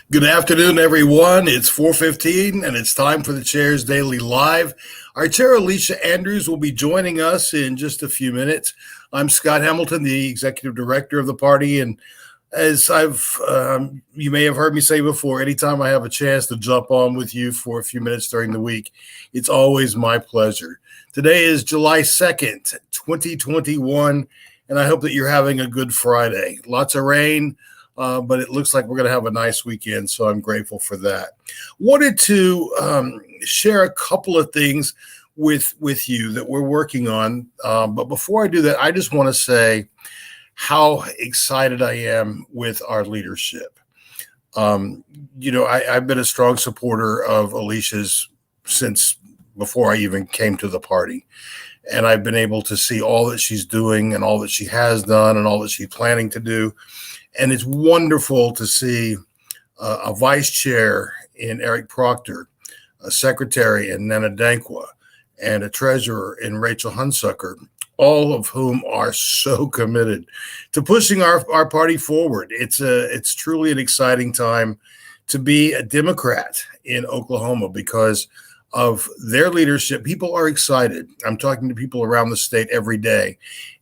Good afternoon, everyone. It's 4:15, and it's time for the Chair's Daily Live. Our chair, Alicia Andrews, will be joining us in just a few minutes. I'm Scott Hamilton, the executive director of the party, and as you may have heard me say before, anytime I have a chance to jump on with you for a few minutes during the week, it's always my pleasure. Today is July 2nd, 2021, and I hope that you're having a good Friday. Lots of rain. But it looks like we're going to have a nice weekend, so I'm grateful for that. Wanted to share a couple of things with you that we're working on. But before I do that, I just want to say how excited I am with our leadership. I've been a strong supporter of Alicia's since before I even came to the party. And I've been able to see all that she's doing and all that she has done and all that she's planning to do. And it's wonderful to see a vice chair in Eric Proctor, a secretary in Nana Dankwa, and a treasurer in Rachel Hunsucker, all of whom are so committed to pushing our party forward. It's truly an exciting time to be a Democrat in Oklahoma because of their leadership. People are excited. I'm talking to people around the state every day,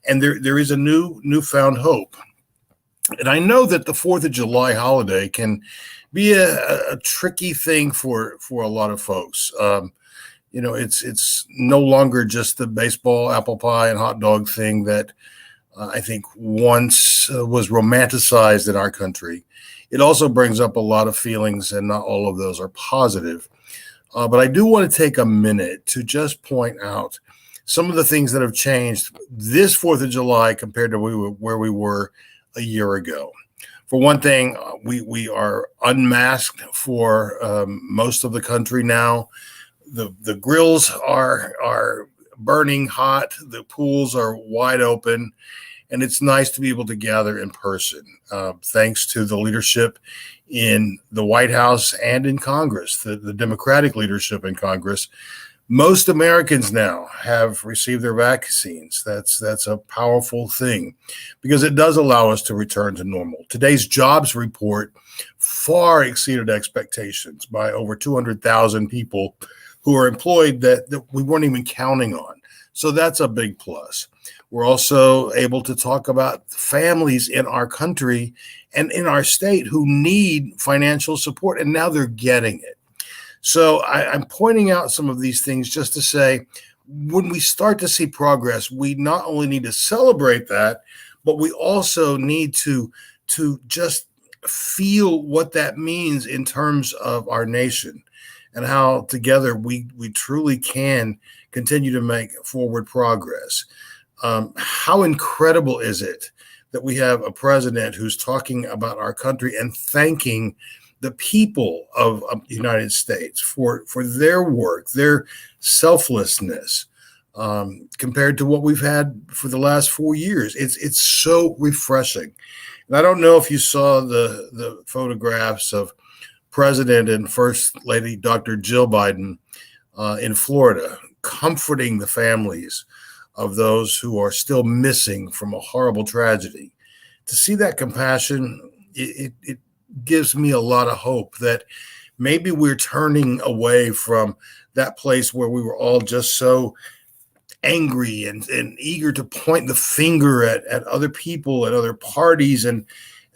and there is a newfound hope. And I know that the 4th of July holiday can be a tricky thing for a lot of folks. It's no longer just the baseball, apple pie, and hot dog thing that I think once was romanticized in our country. It also brings up a lot of feelings, and not all of those are positive. But I do want to take a minute to just point out some of the things that have changed this 4th of July compared to where we were a year ago. For one thing, we are unmasked for most of the country now. The grills are burning hot. The pools are wide open, and it's nice to be able to gather in person. Thanks to the leadership in the White House and in Congress, the Democratic leadership in Congress. Most Americans now have received their vaccines. That's a powerful thing because it does allow us to return to normal. Today's jobs report far exceeded expectations by over 200,000 people who are employed that we weren't even counting on. So that's a big plus. We're also able to talk about families in our country and in our state who need financial support, and now they're getting it. So I'm pointing out some of these things just to say, when we start to see progress, we not only need to celebrate that, but we also need to just feel what that means in terms of our nation and how together we truly can continue to make forward progress. How incredible is it that we have a president who's talking about our country and thanking the people of the United States for their work, their selflessness, compared to what we've had for the last 4 years. It's so refreshing. And I don't know if you saw the photographs of President and First Lady Dr. Jill Biden in Florida, comforting the families of those who are still missing from a horrible tragedy. To see that compassion, it gives me a lot of hope that maybe we're turning away from that place where we were all just so angry and eager to point the finger at other people, at other parties, and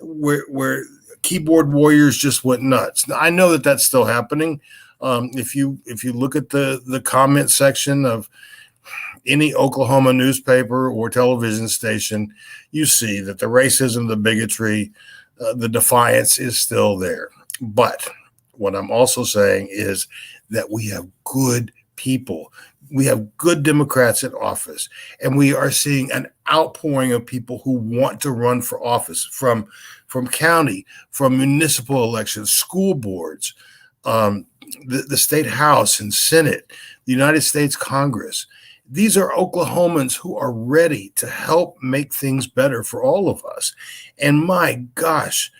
where keyboard warriors just went nuts. Now, I know that that's still happening. If you look at the comment section of any Oklahoma newspaper or television station, you see that the racism, the bigotry, the defiance is still there. But what I'm also saying is that we have good people. We have good Democrats in office, and we are seeing an outpouring of people who want to run for office from county, from municipal elections, school boards, the state house and Senate, the United States Congress. These are Oklahomans who are ready to help make things better for all of us. And my gosh,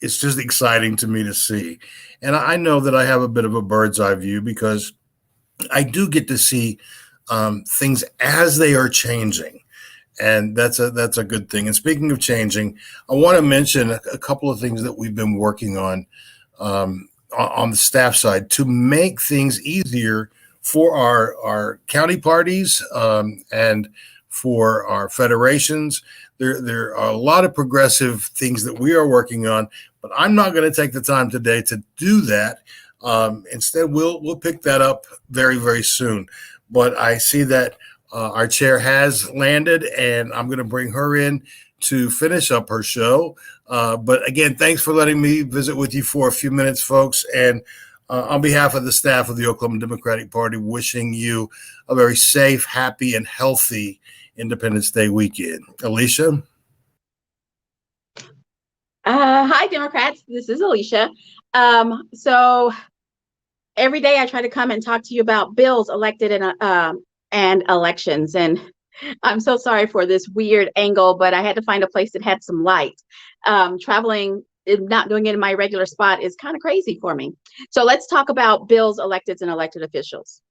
it's just exciting to me to see. And I know that I have a bit of a bird's eye view because I do get to see things as they are changing. And that's a good thing. And speaking of changing, I want to mention a couple of things that we've been working on the staff side to make things easier for our county parties and for our federations. There are a lot of progressive things that we are working on, but I'm not going to take the time today to do that. Instead, we'll pick that up very, very soon. But I see that our chair has landed, and I'm going to bring her in to finish up her show. But again, thanks for letting me visit with you for a few minutes, folks. And on behalf of the staff of the Oklahoma Democratic Party, wishing you a very safe, happy, and healthy Independence Day weekend. Alicia? Hi, Democrats. This is Alicia. So every day I try to come and talk to you about bills elected and elections. And I'm so sorry for this weird angle, but I had to find a place that had some light. Traveling, not doing it in my regular spot is kind of crazy for me. So let's talk about bills, electeds, and elected officials.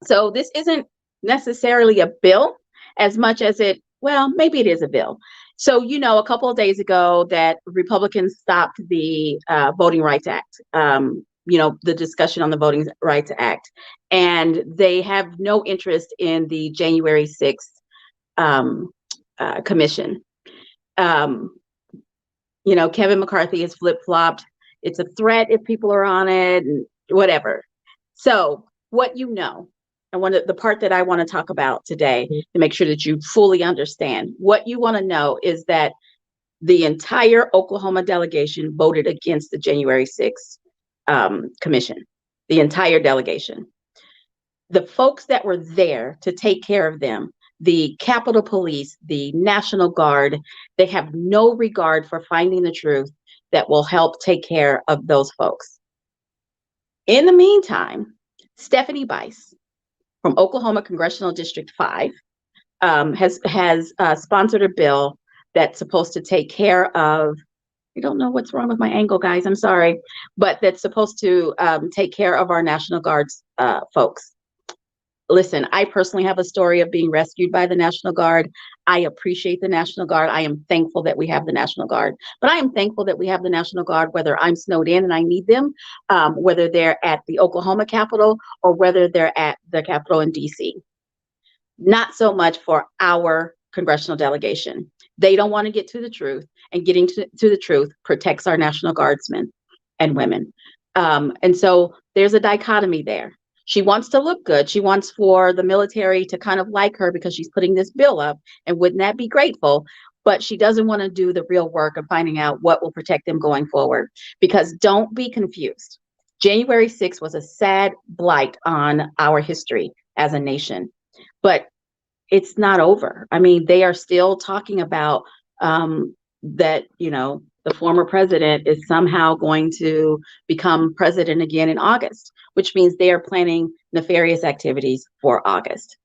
So this isn't necessarily a bill as much as maybe it is a bill. So, a couple of days ago that Republicans stopped the Voting Rights Act, the discussion on the Voting Rights Act, and they have no interest in the January 6th commission. Kevin McCarthy has flip-flopped. It's a threat if people are on it and whatever. So what the part that I want to talk about today to make sure that you fully understand, what you want to know is that the entire Oklahoma delegation voted against the January 6th commission, the entire delegation. The folks that were there to take care of them, the Capitol Police, the National Guard, they have no regard for finding the truth that will help take care of those folks. In the meantime, Stephanie Bice from Oklahoma Congressional District 5 has sponsored a bill that's supposed to take care of, I don't know what's wrong with my angle, guys, I'm sorry, but that's supposed to take care of our National Guard's folks. Listen, I personally have a story of being rescued by the National Guard. I appreciate the National Guard. I am thankful that we have the National Guard. But I am thankful that we have the National Guard, whether I'm snowed in and I need them, whether they're at the Oklahoma Capitol or whether they're at the Capitol in DC. Not so much for our congressional delegation. They don't want to get to the truth, and getting to the truth protects our National Guardsmen and women. And so there's a dichotomy there. She wants to look good. She wants for the military to kind of like her because she's putting this bill up, and wouldn't that be grateful? But she doesn't want to do the real work of finding out what will protect them going forward. Because don't be confused. January 6th was a sad blight on our history as a nation, but it's not over. I mean, they are still talking about that, the former president is somehow going to become president again in August, which means they are planning nefarious activities for August.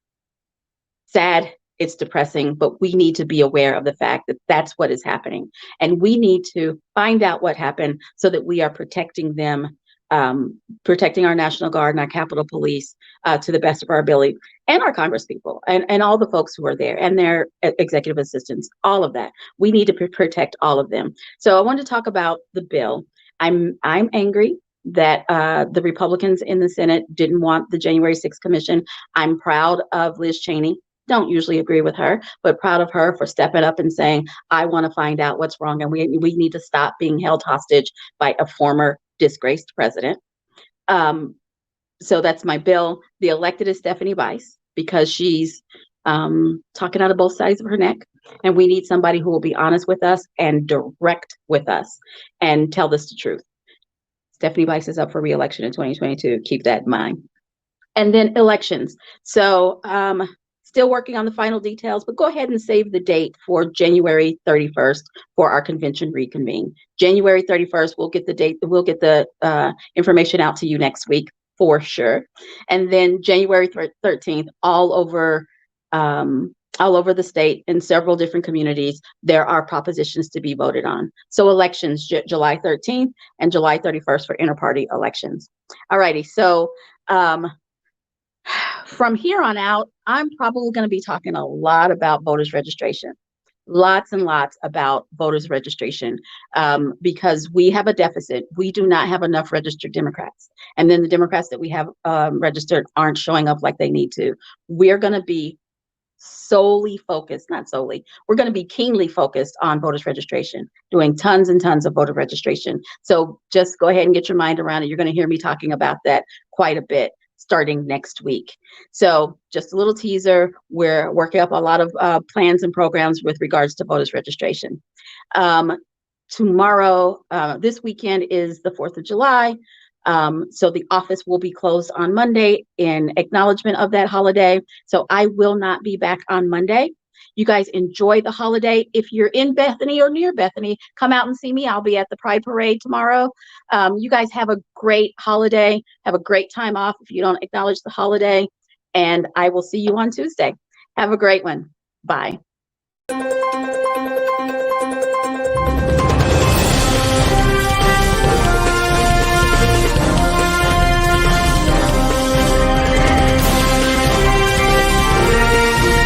Sad, it's depressing, but we need to be aware of the fact that that's what is happening. And we need to find out what happened so that we are protecting them, protecting our National Guard and our Capitol Police to the best of our ability, and our congresspeople and all the folks who are there and their executive assistants, all of that. We need to protect all of them. So I want to talk about the bill. I'm angry that the Republicans in the Senate didn't want the January 6th commission. I'm proud of Liz Cheney. Don't usually agree with her, but proud of her for stepping up and saying, I want to find out what's wrong, and we need to stop being held hostage by a former disgraced president. So that's my bill. The elected is Stephanie Bice, because she's talking out of both sides of her neck. And we need somebody who will be honest with us and direct with us and tell us the truth. Stephanie Bice is up for re-election in 2022. Keep that in mind. And then elections. So still working on the final details, but go ahead and save the date for January 31st for our convention reconvene. January 31st, we'll get the date, we'll get the information out to you next week for sure. And then January 13th, all over the state in several different communities, there are propositions to be voted on. So elections, July 13th and July 31st for inter-party elections. All righty, so From here on out, I'm probably going to be talking a lot about voters registration. Lots and lots about voters registration, because we have a deficit. We do not have enough registered Democrats. And then the Democrats that we have registered aren't showing up like they need to. We're going to be solely focused, not solely, we're going to be keenly focused on voters registration, doing tons and tons of voter registration. So just go ahead and get your mind around it. You're going to hear me talking about that quite a bit starting next week. So just a little teaser, we're working up a lot of plans and programs with regards to voters registration. Tomorrow, this weekend is the 4th of July. So the office will be closed on Monday in acknowledgement of that holiday. So I will not be back on Monday. You guys enjoy the holiday. If you're in Bethany or near Bethany, come out and see me. I'll be at the Pride Parade tomorrow. You guys have a great holiday. Have a great time off if you don't acknowledge the holiday. And I will see you on Tuesday. Have a great one. Bye.